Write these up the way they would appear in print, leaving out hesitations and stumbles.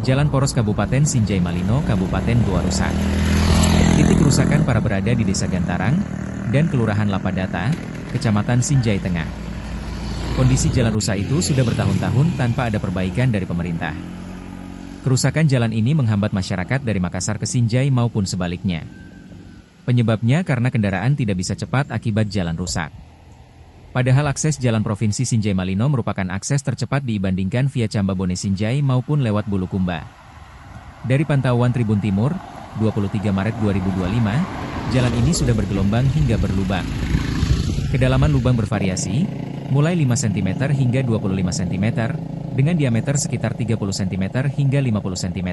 Jalan Poros Kabupaten Sinjai Malino, Kabupaten Goa rusak. Titik kerusakan para berada di Desa Gantarang dan Kelurahan Lapadata, Kecamatan Sinjai Tengah. Kondisi jalan rusak itu sudah bertahun-tahun tanpa ada perbaikan dari pemerintah. Kerusakan jalan ini menghambat masyarakat dari Makassar ke Sinjai maupun sebaliknya. Penyebabnya karena kendaraan tidak bisa cepat akibat jalan rusak. Padahal akses jalan Provinsi Sinjai Malino merupakan akses tercepat dibandingkan via Cambabone Sinjai maupun lewat Bulukumba. Dari pantauan Tribun Timur, 23 Maret 2025, jalan ini sudah bergelombang hingga berlubang. Kedalaman lubang bervariasi, mulai 5 cm hingga 25 cm, dengan diameter sekitar 30 cm hingga 50 cm.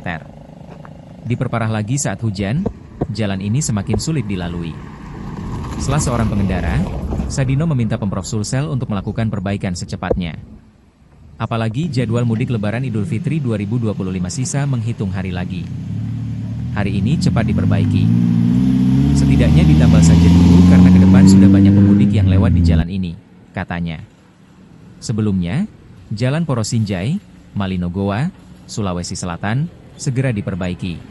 Diperparah lagi saat hujan, jalan ini semakin sulit dilalui. Salah seorang pengendara, Sadino meminta Pemprov Sulsel untuk melakukan perbaikan secepatnya. Apalagi jadwal mudik Lebaran Idul Fitri 2025 sisa menghitung hari lagi. Hari ini cepat diperbaiki. Setidaknya ditambal saja dulu karena ke depan sudah banyak pemudik yang lewat di jalan ini, katanya. Sebelumnya, Jalan Poros Sinjai, Malino Goa, Sulawesi Selatan, segera diperbaiki.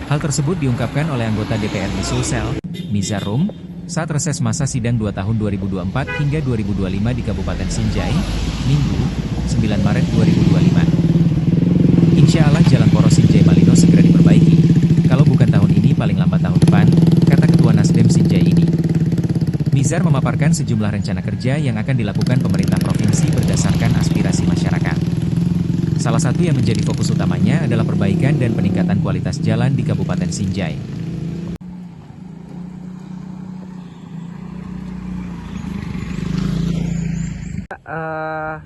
Hal tersebut diungkapkan oleh anggota DPRD Sulsel, Mizar Rum, saat reses masa sidang 2 tahun 2024 hingga 2025 di Kabupaten Sinjai, Minggu, 9 Maret 2025. Insya Allah Jalan Poros Sinjai Malino segera diperbaiki. Kalau bukan tahun ini paling lambat tahun depan, kata Ketua Nasdem Sinjai ini. Mizar memaparkan sejumlah rencana kerja yang akan dilakukan pemerintah provinsi berdasarkan aspirasi masyarakat. Salah satu yang menjadi fokus utamanya adalah perbaikan dan peningkatan kualitas jalan di Kabupaten Sinjai.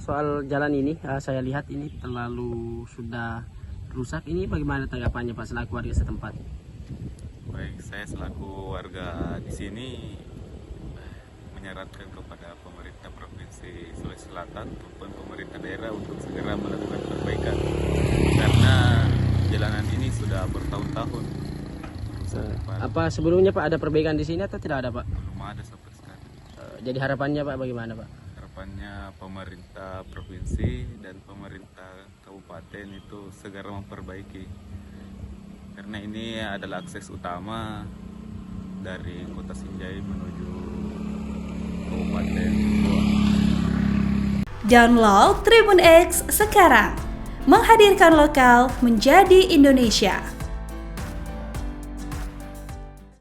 Soal jalan ini, saya lihat ini terlalu sudah rusak. Ini bagaimana tanggapannya Pak selaku warga setempat? Baik, saya selaku warga di sini menyarankan kepada pemerintah Provinsi Sulawesi Selatan maupun pemerintah daerah untuk segera melakukan perbaikan karena jalanan ini sudah bertahun-tahun. Apa sebelumnya Pak ada perbaikan di sini atau tidak ada Pak? Belum ada sampai sekarang. Jadi harapannya Pak bagaimana Pak? Harapannya pemerintah provinsi dan pemerintah kabupaten itu segera memperbaiki karena ini adalah akses utama dari kota Sinjai menuju Kabupaten Goa. Download Tribun X sekarang, menghadirkan lokal menjadi Indonesia.